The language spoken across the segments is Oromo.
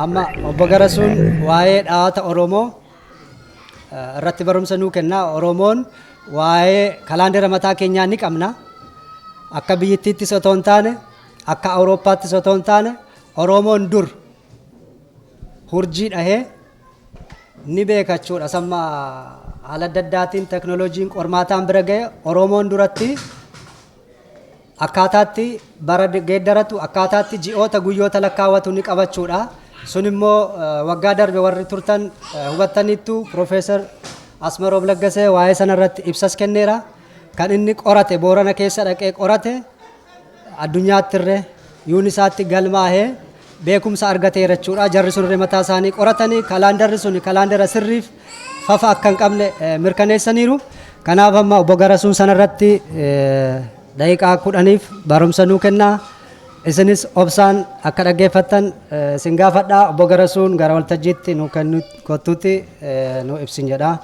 Amma obbo Garasuun waa'ee dhaata Oromoo irratti barumsa nuu kenna. Oromoon waa'ee kalaandera mataa keenyaa ni qabna. Akka biyyattiittis otoo hin taane, akka Awurooppaattis otoo hin taane, Oromoon dur hurjii dhahee ni beeka jechuudha. Samma haala adda addaatiin teknooloojiin qormaataan bira ga'e Oromoon duratti akkaataatti bara geeddaratu, akkaataatti ji'oota guyyoota lakkaawwatu ni qabachuudha. Sun immoo waggaa darbe warri turtan hubattaniittu Profeesar Asmaroom Laggasee waa'ee sanarratti ibsas kenneera. Kan inni qorate Boorana keessa dhaqee qorate addunyaattirree yuunisaatti galmaahee beekumsa argateera jechuudha. Jarri sun mataa isaanii qoratanii kalaandarri sun kalaandara sirriif fafa akka hin qabne mirkaneessaniiru. Kanaaf amma obbo Garasuun sanarratti daqiiqaa 10 barumsa nuu kennaa. Isinis obsaan akka dhaggeeffattan isin gaafadhaa. Obbo Garasuun gara waltajjiitti nu kennu kottuutti nu ibsin jedha.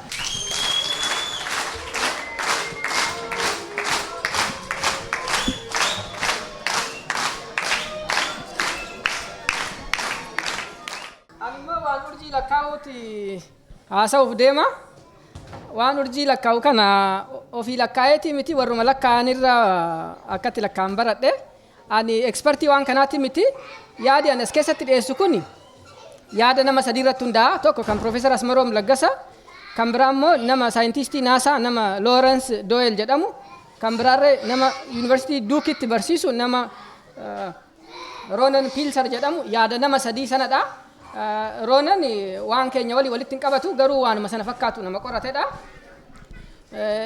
Haasa'uuf deema. Waan urjii lakkaa'u kana ofii lakkaa'eetii miti warruma lakkaa'anirra akkatti lakkaa'an baradhe. Ani ekspertii waan kanaatti miti. Yaadi ani as keessatti dhiyeessu kun yaada nama sadii irratti hundaa'a. Tokko kan Profeesar Asmaroom Laggasa, kan biraa immoo nama saayintistii naasaa nama Lawrence Doyle jedhamu, kan biraarree nama yuunivarsiitii Duukitti barsiisu nama Ronan Pilsar jedhamu. Yaada nama sadii sanadha. Ronan waan keenya walitti hin qabatu, garuu waanuma sana fakkaatu nama qoratedha.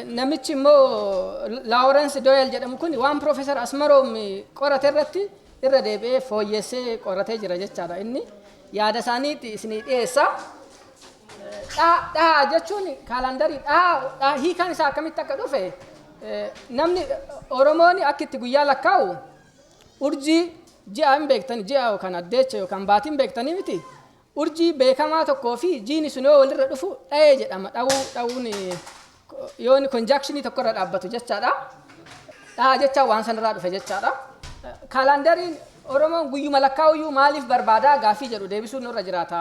Namichi immoo Lawrence Doyle jedhamu kun waan Profeesar Asmaroom qorate irratti irra deebi'ee fooyyessee qoratee jira jechaadha. Inni yaada isaaniitti isinii dhiyeessa. Dhahaa jechuun kaalandarii dhahaa hiikaan isaa akkamitti akka dhufe namni Oromoon akka itti guyyaa lakkaa'u urjii ji'a hin beektani, ji'a yookaan addeecha yookaan baatiin beektanii miti. Urjii beekamaa tokkoo fi jiini sun yoo walirra dhufu dha'ee jedhama. Dha'uun yoon konjaakshinii tokko irra dhaabbatu jechaadha. Dhahaa jechaa waan sanarraa dhufe jechaadha. Kaalandariin Oromoon guyyuma lakkaa'uyyuu maaliif barbaadaa gaafii jedhu deebisuun nurra jiraata.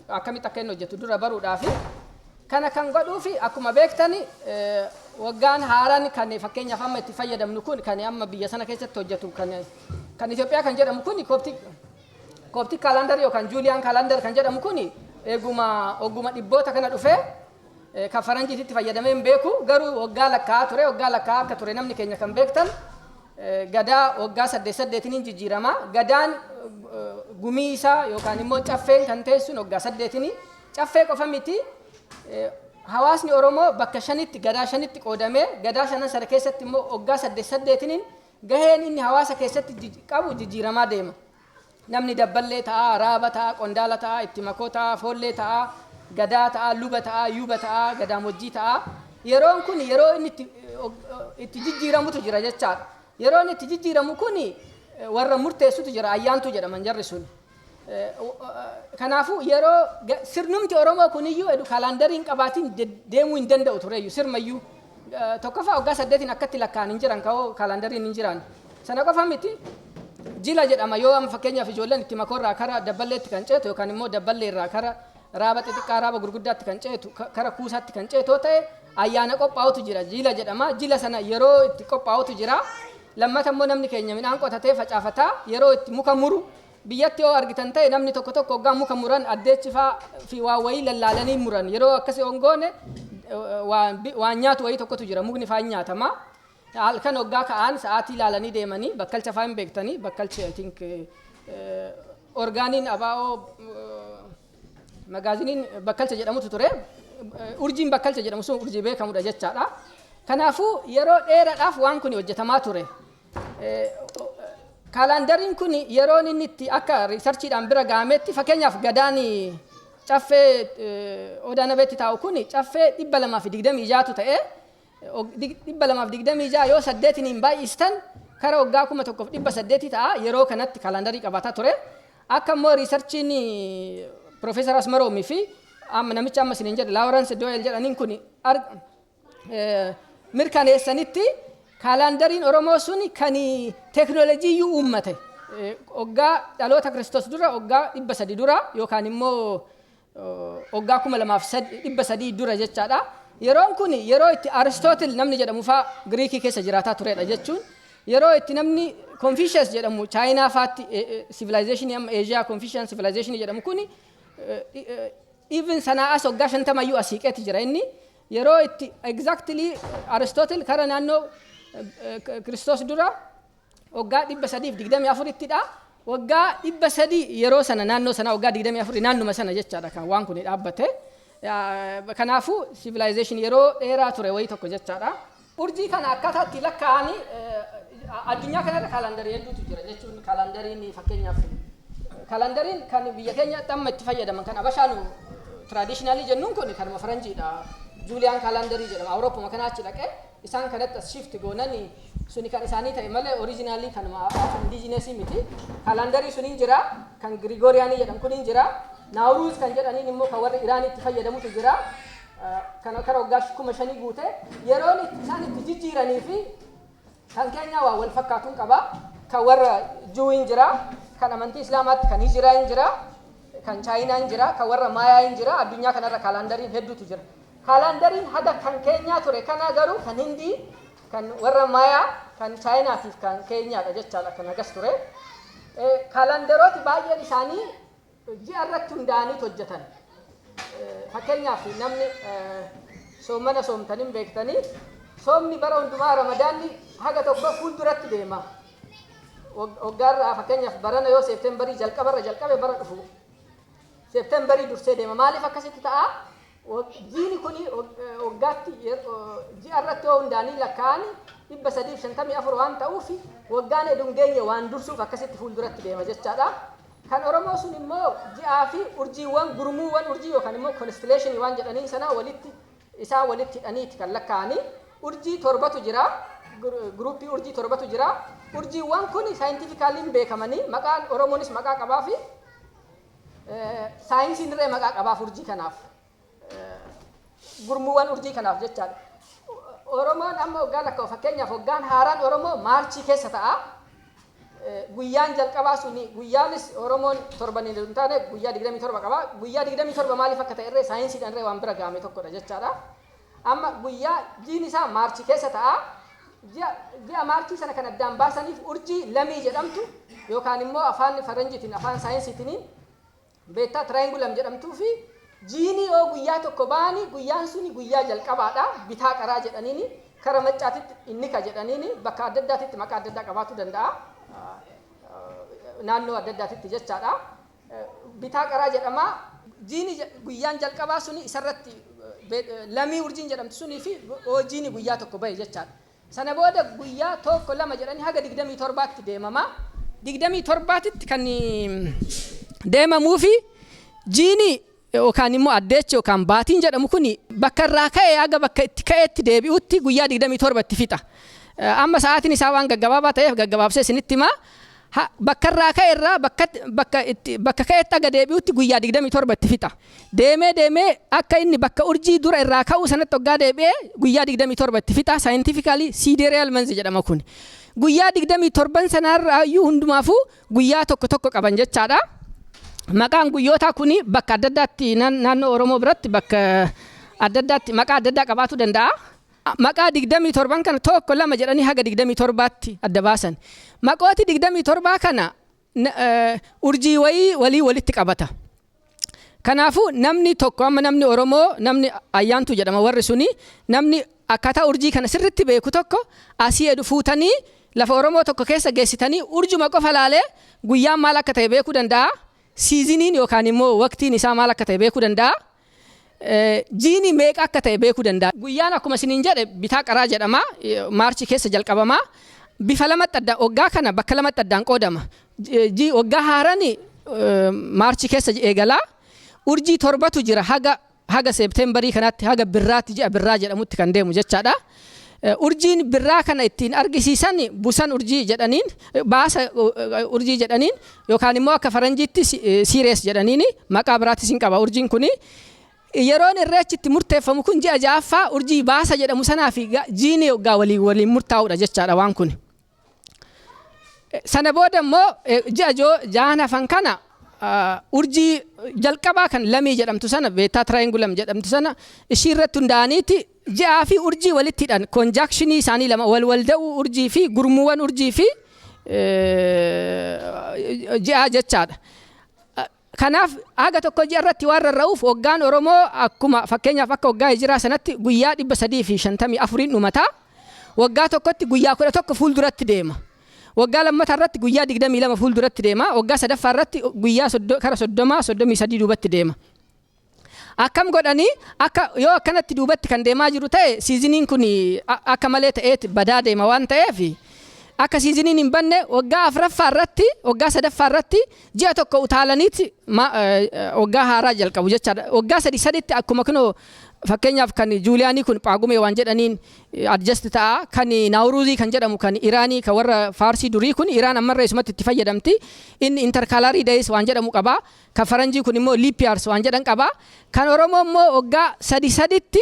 Akkamitti akka inni hojjetu dura baruudhaafi. Kana kan godhuufi akkuma beektani waggaan haaraan kan fakkeenyaaf amma itti fayyadamnu kun kan amma biyya sana keessatti hojjetu kan Itoophiyaa kan jedhamu kun kooptik kaalandarii yookaan juuliyaan kaalandar kan jedhamu kun ogguma dhibboota kana dhufee kan faranjiitti fayyadamee hin beeku. Garuu waggaa lakkaa'aa ture. Waggaa lakkaa'aa akka ture namni keenya kan beektan gadaa waggaa 8 jijjiirama. Gadaan gumii isaa yookaan immoo caffeen kan teessuun waggaa 8 caffee qofa miti. Hawaasni Oromoo bakka 5tti gadaa 5tti qoodamee gadaa 5 sana keessatti immoo waggaa 8 gaheen inni hawaasa keessatti qabu jijjiiramaa deema. Namni dabballee ta'a, raaba ta'a, qondaala ta'a, itti makoo ta'a, foollee ta'a, gadaa ta'a, luba ta'a, yuuba ta'a, gadaamojjii ta'a. Yeroon kun yeroo inni itti jijjiiramutu jira jechaadha. Yeroon itti jijjiiramu kun warra murteessutu jira, ayyaantu jedhaman jarri sun. Kanaafuu yeroo sirnumti Oromoo kuniyyuu kaalandariin qabaatiin deemuu hin danda'u tureyyuu sirmayyuu. Tokkoffaa waggaa 8 akkatti lakkaa'an hin jiran ka'oo kaalandariin hin jiran. Sana qofa miti jila jedhama yoo amma fakkeenyaaf ijoolleen itti makoorraa kara dabballeetti kan ceetu yookaan immoo dabballeerraa kara raaba xixiqqaa raaba gurguddaatti kan ceetu kara kuusaatti kan ceetoo ta'e ayyaana qophaa'utu jira jila jedhama. Jila sana yeroo itti qophaa'utu jira. Lammata immoo namni keenya midhaan qotatee facaafataa yeroo itti muka muru biyyatti yoo argitan ta'e namni tokko waggaa muka muran addeechifaa fi waan wayii lallaalanii muran yeroo akkasii ongoone waan nyaatu wayii tokkotu jira mukni faan nyaatama. Halkan waggaa ka'an sa'aatii ilaalanii deemanii bakkalcha faan beektanii bakkalchi I think orgaaniin abaa'oo magaaziniin bakkalcha jedhamutu ture. Urjiin bakkalcha jedhamu sun urjii beekamudha jechaadha. Kanaafuu yeroo dheeraadhaaf waan kun hojjetamaa ture. Kaalandariin kun yeroo inni itti akka riisarchiidhaan bira ga'ametti fakkeenyaaf gadaan caffee odaanabeetti taa'u kun caffee 226 ta'ee 226 yoo 8 baay'istan kara waggaa 1800 ta'a. Yeroo kanatti kaalandarii qabaataa ture. Akka immoo riisarchiin Profeesar Asmaroomii fi namicha amma isiniin jedhe Lawrence Doyle jedhaniin kun mirkaneessanitti kaalandariin Oromoo suni kan teknoolojii uummate waggaa dhaloota Kiristoos dura waggaa 300 dura yookaan immoo waggaa 2300 dura jechaadha. Yeroon kun yeroo itti Aristootil namni jedhamu faa Giriikii keessa jiraataa turedha jechuun yeroo itti namni Confucius jedhamu Chaayinaa faatti civilization amma Asia Confucian civilization jedhamu kun even sanaa as waggaa 50 iyyuu asiiqeeti jira inni yeroo itti exactly Aristotle kara naannoo Kiristoos dura waggaa 324 ittidha waggaa 300 yeroo sana naannoo sana waggaa 24 naannuma sana jechaadha kan waan kun dhaabbate kanaafu civilization yeroo dheeraa ture wayi tokko jechaadha urjii kana akkataatti lakkaa'anii addunyaa kanarra kaalandarii hedduutu jira jechuun kaalandariin fakkeenyaaf kaalandariin kan biyya keenyatti amma itti fayyadaman kan abashaanu traditionally jennuun kun kanuma faranjiidha Julian kaalandarii jedhama Awurooppuma kana achi dhaqee isaan kanatti as shift goonanii suni kan isaanii ta'e malee originally kanuma indigenous miti kaalandarii suniin jira kan Gregorian jedhamu kunin jira Nauruz kan jedhaniin immoo kan warra Iraan itti fayyadamutu jira kan akka waggaa 5,000 guute yeroon isaan itti jijjiiranii fi kan keenya waa wal fakkaatuun qaba kan warra Juuin jira kan amantii Islaamaatti kan Hijiraan jira kan Chaayinaan jira kan warra Maayaan jira addunyaa kanarra kaalandariin hedduutu jira kaalandariin hada kan keenya ture kana garuu kan Hindii kan warra Maayaa kan Chaayinaatiif kan keenyaadha jechaadha kan agas ture kaalandarooti baay'een isaanii ji'a irratti hundaa'anii hojjetan fakkeenyaaf namni soomana soomtaniin beektanii soomni bara hundumaa ramadaanni haga tokko fuulduratti deema waggaarraa fakkeenyaaf barana yoo seepteembarii jalqabe bara dhufu seepteembarii dursee deema maaliif akkasitti ta'a jiini kun waggaatti ji'a irratti yoo hundaa'anii lakkaa'anii 354 waan ta'uuf waggaan edungeenya waan dursuuf akkasitti fuulduratti deema jechaadha kan Oromoo sun immoo ji'aa fi urjiiwwan gurmuuwwan urjii yookaan immoo constellation waan jedhaniin sana walitti hidhaniiti kan lakkaa'anii urjii torbatu jira gruupii urjii torbatu jira urjiiwwan kun scientifically beekamanii maqaan Oromoonis maqaa qabaa fi saayinsiin irree maqaa qabaaf urjii kanaaf gurmuuwwan urjii kanaaf jechaadha Oromoon amma waggaa lakkaa'u fakkeenyaaf waggaan haaraan Oromoo maarchii keessa ta'a guyyaan jalqabaa suni guyyaanis Oromoon torbanii hin taane guyyaa 27 qaba guyyaa 27 maaliif akka ta'e irree saayinsiidhaan irree waan bira gaame tokkodha jechaadha amma guyyaa jiin isaa maarchii keessa ta'a ji'a maarchii sana kan addaan baasaniif urjii lamii jedhamtu yookaan immoo afaan faranjiitiin afaan saayinsiitiin beetaa triangulum jedhamtuu fi jiini yoo guyyaa tokko baani guyyaan suni guyyaa jalqabaadha bitaa qaraa jedhaniini kara maccaatitti innika jedhaniini bakka adda addaatitti maqaa adda addaa qabaatu danda'a naannoo adda addaatitti jechaadha bitaa qaraa jedhama jiini guyyaan jalqabaa suni isarratti lamii urjiin jedhamtu sunii fi jiini guyyaa tokko bahe jechaadha sana booda guyyaa tokko lama jedhanii haga 27tti deemama 27tti kan deemamuu fi jiini yookaan immoo addeechi yookaan baatiin jedhamu kun bakka irraa ka'ee haga bakka itti ka'eetti deebi'utti guyyaa 27tti fixa amma sa'aatiin isaa waan gaggabaabaa ta'eef gaggabaabsee isinitti himaa bakka irraa ka'e irraa bakka ka'eetti haga deebi'utti guyyaa 27tti fixa deemee akka inni bakka urjii dura irraa ka'u sanatti waggaa deebi'ee guyyaa 27tti fixa scientifically sidereal month jedhama kun guyyaa 27 sanarraa iyyuu hundumaafuu guyyaa tokko qaban jechaadha maqaan guyyootaa kuni bakka adda addaatti naannoo Oromoo biratti bakka adda addaatti maqaa adda addaa qabaatu danda'a maqaa 27 kana tokko lama jedhanii haga 27tti adda baasan maqooti 27 kana urjii walii walitti qabata kanaafu namni tokko amma namni Oromoo namni ayyaantu jedhama warri suni namni akkaataa urjii kana sirritti beeku tokko asii edu fuutanii lafa Oromoo tokko keessa geessitanii urjuma qofa laalee guyyaan maal akka ta'e beekuu danda'a siiziniin yookaan immoo waqtiin isaa maal akka ta'e beekuu danda'a jiini meeqa akka ta'e beekuu danda'a guyyaan akkuma isiniin jedhe bitaa qaraa jedhama maarchii keessa jalqabama bifa lamatti adda waggaa kana bakka lamatti addaan qoodama waggaa haaraan maarchii keessa eegala urjii torbatu jira haga seepteembarii kanatti haga birraatti ji'a birraa jedhamutti kan deemu jechaadha urjiin birraa kana ittiin argisiisan busan urjii jedhaniin baasa urjii jedhaniin yookaan immoo akka faranjiitti sirees jedhaniin maqaa biraatis hin qaba urjiin kuni yeroon irreechitti murteeffamu kun ji'a ja'affaa urjii baasa jedhamu sanaa fi jiini waggaa waliin murtaa'uudha jechaadha waan kun. Sana booda immoo ji'a ja'an hafan kana urjii jalqabaa kan lamii jedhamtu sana beetaa triangulam jedhamtu sana ishii irratti hundaa'aniiti ji'aa fi urjii walitti hidhan konjaakshinii isaanii lama wal da'uu urjii fi gurmuuwwan urjii fi ji'aa jechaadha. Kanaaf haga tokko ji'a irratti waan rarra'uuf waggaan Oromoo akkuma fakkeenyaaf akka waggaa hijiraa sanatti guyyaa 354 dhumataa waggaa tokkotti guyyaa 11 fuulduratti deema. Waggaa lammataa irratti guyyaa 22 fuulduratti deema. Waggaa sadaffaa irratti guyyaa kara 33 duubatti deema. Akkam godhanii akka yoo akkanatti duubatti kan deemaa jiru ta'e siiziniin kun akka malee ta'eet badaa deema waan ta'eef akka siiziniin hin banne waggaa afuraffaa irratti waggaa sadaffaa irratti ji'a tokko utaalaniiti waggaa haaraa jalqabu jechaadha. Waggaa sadiitti akkuma kunoo fakkeenyaaf kan Juuliyaanii kun Phaagumee waan jedhaniin adjust ta'a kan Naawruuzii kan jedhamu kan Iraanii kan warra Faarsii durii kun Iraan ammarra isumatti itti fayyadamti. Inni intercalary days waan jedhamu qaba. Kan Faranjii kun immoo leap years waan jedhan qaba. Kan Oromoo immoo waggaa sadiitti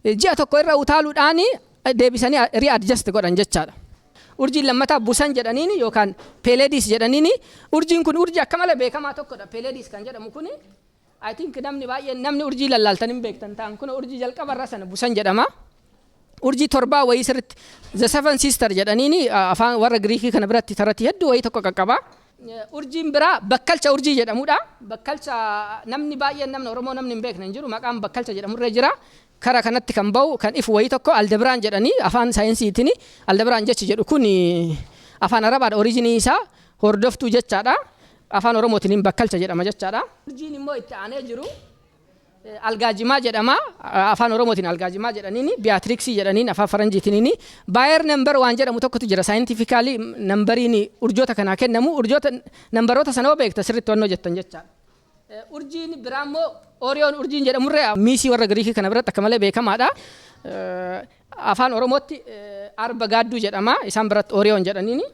ji'a tokko irra utaaluudhaan deebisanii re-adjust godhan jechaadha. Urjiin lammataa busan jedhaniini yookaan Peleedis jedhaniini urjiin kun urjii akka malee beekamaa tokkodha. Peleedis kan jedhamu kun I think namni urjii lallaaltan hin beektan ta'an kun urjii jalqabarra sana busan jedhama. Urjii torbaa wayii sirriitti the seven sister jedhaniini afaan warra Giriikii kana biratti taratti hedduu wayii tokko qaqqaba. Urjiin biraa bakkalcha urjii jedhamudha. Bakkalcha namni Oromoo namni hin beekne hin jiru maqaan bakkalcha jedhamurree jira. Kara kanatti kan bahu kan ifu wayii tokko aldebraan jedhanii afaan saayinsiitiin aldebraan jechi jedhu kun afaan arabaadha oriijinii isaa hordoftuu jechaadha. Afaan Oromootiin bakkalcha jedhama jechaadha. Urjiin immoo itti aanee jiru algaajimaa jedhama. Afaan Oromootiin algaajimaa jedhaniini Beatrixii jedhaniin afaan Faranjiitiin Bayer number waan jedhamu tokkotu jira saayintifikaalii nambariin urjoota kanaa kennamu urjoota nambaroota sanoo beekta sirriitti wannoo jettan jechaadha. Urjiin biraa immoo Oriyoon urjiin jedhamurree miisii warra Giriikii kana biratti akka malee beekamaadha. Afaan Oromootti arba gaadduu jedhama isaan biratti Oriyoon jedhaniini.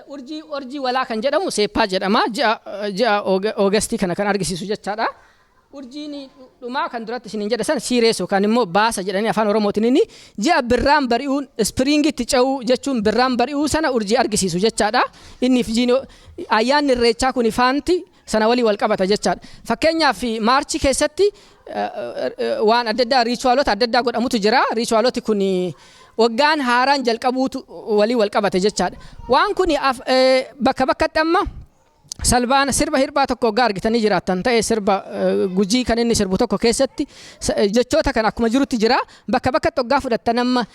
Urjii walaa kan jedhamu seeppaa jedhama ji'a Oogastii kana kan argisiisu jechaadha. Urjiin dhumaa kan duratti isiniin jedha san siirees yookaan immoo baasa jedhanii afaan Oromootiin ji'a birraan bari'uun ispiriingitti ca'uu jechuun birraan bari'uu sana urjii argisiisu jechaadha. Inniif ayyaanni irreechaa kun ifaanti sana walii wal qabata jechaadha. Fakkeenyaaf maarchi keessatti waan adda addaa riichuwaalota adda addaa godhamutu jira. Riichuwaaloti kun waggaan haaraan jalqabuutu walii wal qabate jechaadha. Waan kun bakka bakkatti amma salbaana sirba hirphaa tokko waggaa argitanii jiraattan ta'e sirba gujii kan inni sirbu tokko keessatti jechoota kan akkuma jirutti jira. Bakka bakkatti waggaa fudhattan amma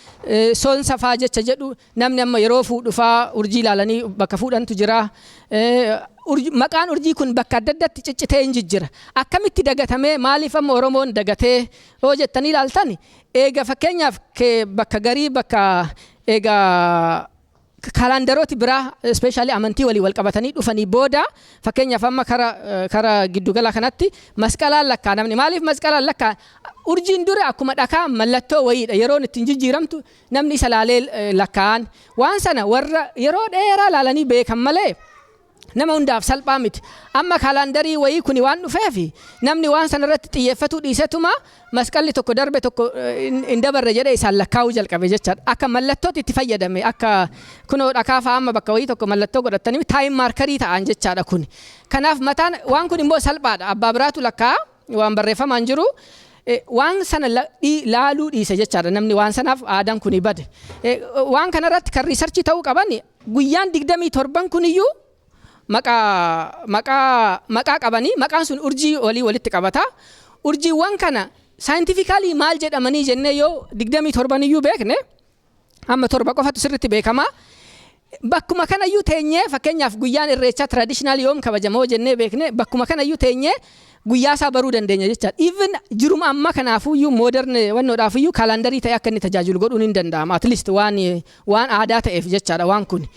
soonsa faa jecha jedhu namni amma yeroo fuudhufaa urjii ilaalanii bakka fuudhantu jira. Maqaan urjii kun bakka adda addaatti ciccitee hin jijjira. Akkamitti dagatamee maaliif amma Oromoon dagatee yoo jettanii ilaaltan eega fakkeenyaaf bakka garii bakka eega kalandarooti biraa especially amantii walii wal qabatanii dhufanii booda fakkeenyaaf amma kara giddugala kanatti masqalaan lakkaa namni maaliif masqalaan lakkaa urjiin dura akkuma dhakaa mallattoo wayiidha yeroon ittiin jijjiiramtu namni isa laalee lakkaan waan sana warra yeroo dheeraa laalanii beekan malee nama hundaaf salphaa miti. Amma kalandarii wayii kuni waan dhufeefi namni waan sana irratti xiyyeeffatu dhiisetuma masqalli tokko darbe tokko hin dabarre jedhee isaan lakkaa'uu jalqabe jechaadha. Akka mallattootti itti fayyadame akka kunoo dhakaa fa'aa amma bakka wayii tokko mallattoo godhatanii taayim maarkarii ta'an jechaadha kun. Kanaaf mataan waan kun immoo salphaadha. Abbaa biraatu lakkaa'a waan barreeffamaan jiru. Waan sana laaluu dhiise jechaadha namni waan sanaaf aadaan kuni bade. Waan kanarratti kan riisarchii ta'uu qaban guyyaan 27 kuniyyuu maqaa qabanii maqaan sun urjii walitti qabata. Urjiiwwan kana saayintifikaalii maal jedhamanii jennee yoo 27 iyyuu beekne amma torba qofatu sirriitti beekama. Bakkuma kanayyuu teenyee fakkeenyaaf guyyaan irreechaa traditional yoom kabajamoo jennee beekne bakkuma kanayyuu teenyee guyyaa isaa baruu dandeenya jechaadha. Even jiruma amma kanaafuyyuu modern wannoodhaafuyyuu kalandarii ta'e akka inni tajaajilu godhuun hin danda'ama. At least waan aadaa ta'eef jechaadha waan kun.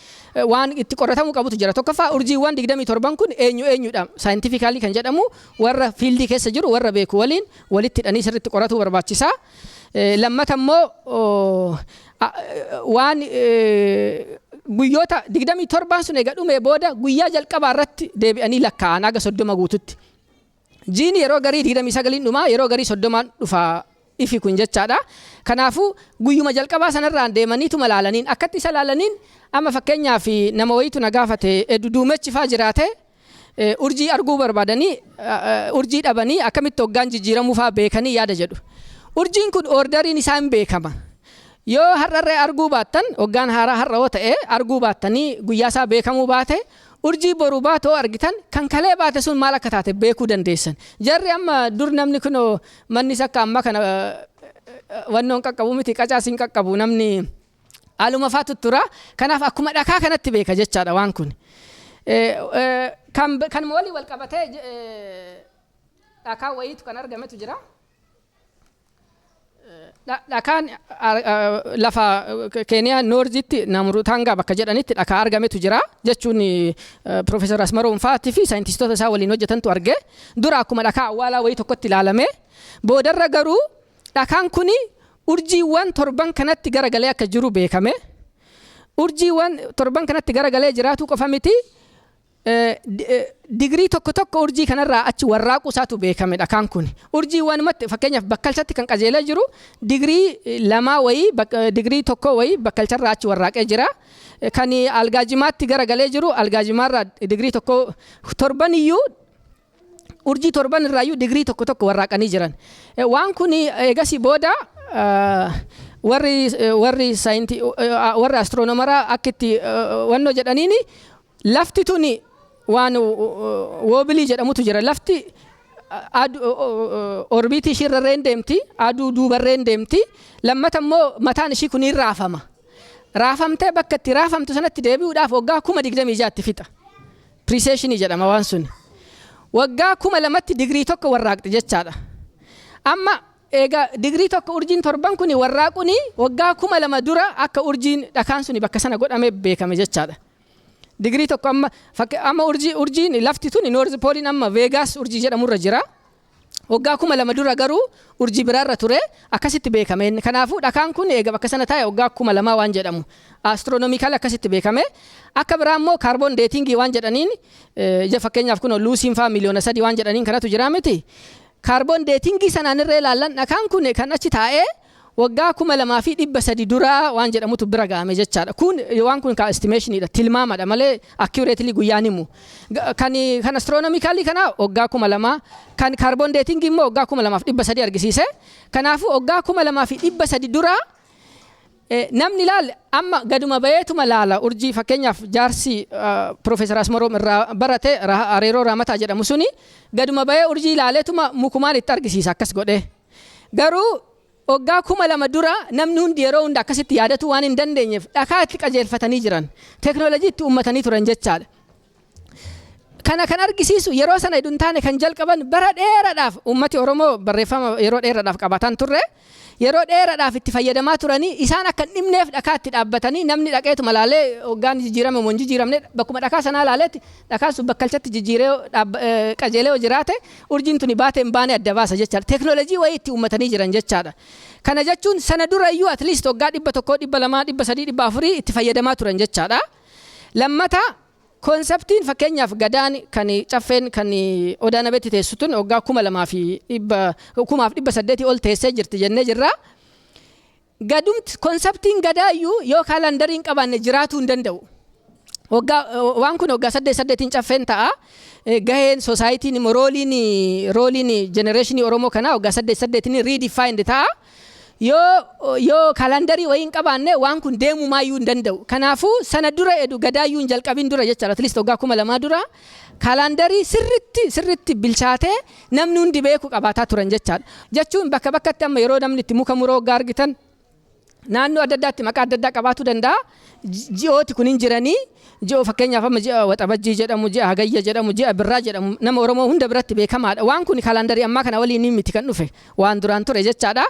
Waan itti qoratamuu qabutu jira. Tokkoffaa urjiiwwan 27 kun eenyudha saayintifikaalii kan jedhamu warra fiildii keessa jiru warra beeku waliin walitti hidhanii sirriitti qoratuu barbaachisaa. Lammata immoo waan guyyoota 27 sun eega dhumee booda guyyaa jalqabaa irratti deebi'anii lakkaa'an haga 30 guututti. jiini yeroo garii 29 dhumaa yeroo garii 30 dhufaa ifi kun jechaadha. Kanaafuu guyyuma jalqabaa sanarraan deemaniituma laalaniin akkatti isa laalaniin amma fakkeenyaaf nama wayitu na gaafate duumechi faa jiraate urjii arguu barbaadanii urjii dhabanii akkamitti hoggaan jijjiiramuu faa beekanii yaada jedhu. Urjiin kun oordariin isaa hin beekama. Yoo har'arree arguu baattan hoggaan haaraa har'a yoo ta'e arguu baattanii guyyaa isaa beekamuu baate urjii boru baatoo argitan kan kalee baate sun maal akka taate beekuu dandeessan. Jarri amma dur namni kun manni akka amma kana wannoon qaqqabu miti qacaasiin qaqqabu namni aluma faa tuttura. Kanaaf akkuma dhakaa kanatti beeka jechaadha waan kun. Kan walii wal qabatee dhakaa wayiitu kan argametu jira. Dhakaan lafa Keeniyaa Noorzitti Namruutanga bakka jedhanitti dhakaa argametu jira jechuun Profeesar Asmaroon fa'aatii fi saayintistoota isaa waliin hojjetantu arge. Dura akkuma dhakaa awwaalaa wayii tokkotti ilaalame. Boodarra garuu dhakaan kuni urjiiwwan torban kanatti garagalee akka jiru beekame. Urjiiwwan torban kanatti garagalee jiraatu qofa miti. Digirii tokko urjii kanarraa achi warraaquu isaatu beekame dhakaan kun. Urjiiwwan matti fakkeenyaaf bakkalchatti kan qajeelee jiru digirii 2 wayii digirii 1 wayii bakkalcharraa achi warraaqee jira. Kan algaajimaatti garagalee jiru algaajimaarraa digirii 1 torban iyyuu urjii torban irraayyuu digirii 1 warraaqanii jiran. Waan kun eegasii booda warri astiroonomaraa akkitti wannoo jedhaniini lafti tuni waan woobilii jedhamutu jira. Lafti orbiitii ishirrarreen deemti aduu duubarreen deemti. Lammata immoo mataan ishii kun raafama. Raafamtee bakka itti raafamtu sanatti deebi'uudhaaf waggaa 26 fixa. Precessionii jedhama waan sun. Waggaa 2,000 digirii 1 warraaqti jechaadha. Amma eega digirii 1 urjiin torban kun warraaquun waggaa 2,000 dura akka urjiin dhakaan sun bakka sana godhamee beekame jechaadha. Digirii 1 amma urjiin lafti tuni North Pole amma Vegas urjii jedhamurra jira. Waggaa 2,000 dura garuu urjii biraarra ture akkasitti beekame. Kanaafuu dhakaan kun eega bakka sana taa'e waggaa 2,000 waan jedhamu astronomical akkasitti beekame. Akka biraa immoo kaarboon deetingii waan jedhaniin fakkeenyaaf kun luusiin faa miliyoona 3 waan jedhaniin kanatu jira miti. Kaarboon deetingii sanaan irra ilaallan dhakaan kun kan achi taa'ee waggaa 2,300 dura waan jedhamutu bira ga'ame jechaadha. Kun waan kun ka estimationidha tilmaamadha malee accurately guyyaan himu. Kan astronomically kana waggaa 2,000 kan carbon dating immoo waggaa 2,300 argisiise. Kanaafuu waggaa 2,300 dura namni laal amma gaduma bayeetuma laala urjii fakkeenyaaf jaarsi Profeesar Asmaroom irraa barate Areeroo Raamataa jedhamu suni gaduma bayee urjii ilaaleetuma mukumaan itti argisiisa akkas godhee. Garuu waggaa 2,000 dura namni hundi yeroo hunda akkasitti yaadatu waan hin dandeenyeef dhakaa itti qajeelfatanii jiran teknoolojii itti uummatanii turan jechaadha. Kana kan argisiisu yeroo sana idun taane kan jalqaban bara dheeraadhaaf uummati Oromoo barreeffama yeroo dheeraadhaaf qabatan turre yeroo dheeraadhaaf itti fayyadamaa turanii isaan akka dhimneef dhakaa itti dhaabbatanii namni dhaqeetuma laalee hoggaan jijjiirame moo jijjiiramne bakkuma dhakaa sanaa laaleetti dhakaan sun bakkalchatti jijjiiree qajeelee jiraate urjiin tuni baateen baane adda baasa jechaadha. Teknoolojii wayii itti uummatanii jiran jechaadha. Kana jechuun sana dura iyyuu at least waggaa 100, 200, 300, 400 itti fayyadamaa turan jechaadha. Lammata konseptiin fakkeenyaaf gadaan kan caffeen kan odaa nabeetti teessutun waggaa 2,800 ol teessee jirti jennee jirra. Gadumti konseptiin gadaa iyyuu yoo kaalandariin qabaanne jiraatuu hin danda'u. Waan kun waggaa 8 caffeen ta'a. Gaheen societiin rooliin generation Oromoo kana waggaa 8 redefined ta'a. Yoo kaalandarii wayiin qabaanne waan kun deemuu maayyuu hin danda'u. Kanaafuu sana dura edu gadaayyuu hin jalqabin dura jechaadha. At least waggaa 2,000 dura kaalandarii sirritti bilchaatee namni hundi beeku qabaataa turan jechaadha. Jechuun bakka bakkatti amma yeroo namni itti muka muroo waggaa argitan naannoo adda addaatti maqaa adda addaa qabaatu danda'a. Ji'ooti kun hin jiranii. Ji'oo fakkeenyaaf amma ji'a waxabajjii jedhamu, ji'a hagayya jedhamu, ji'a birraa jedhamu nama Oromoo hunda biratti beekamaadha. Waan kun kaalandarii ammaa kana waliin miti kan dhufe waan duraan ture jechaadha.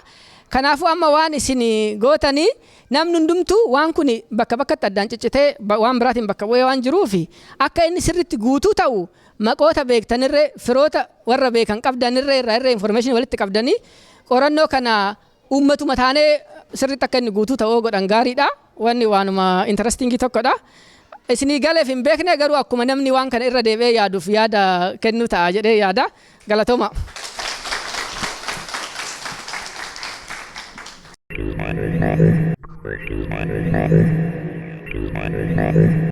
Kanaafuu amma waan isin gootanii namni hundumtuu waan kun bakka bakkatti addaan ciccitee waan biraatiin bakka bu'ee waan jiruufi akka inni sirritti guutuu ta'u maqoota beektanirree firoota warra beekan qabdanirree irraa information walitti qabdanii qorannoo kana uummatuma taanee sirritti akka inni guutuu ta'uu godhan gaariidha. Wanni waanuma interesting tokkodha. isinii galeef hin beekne garuu akkuma namni waan kana irra deebi'ee yaaduuf yaada kennu ta'a jedhee yaada. Galatooma. Thank you.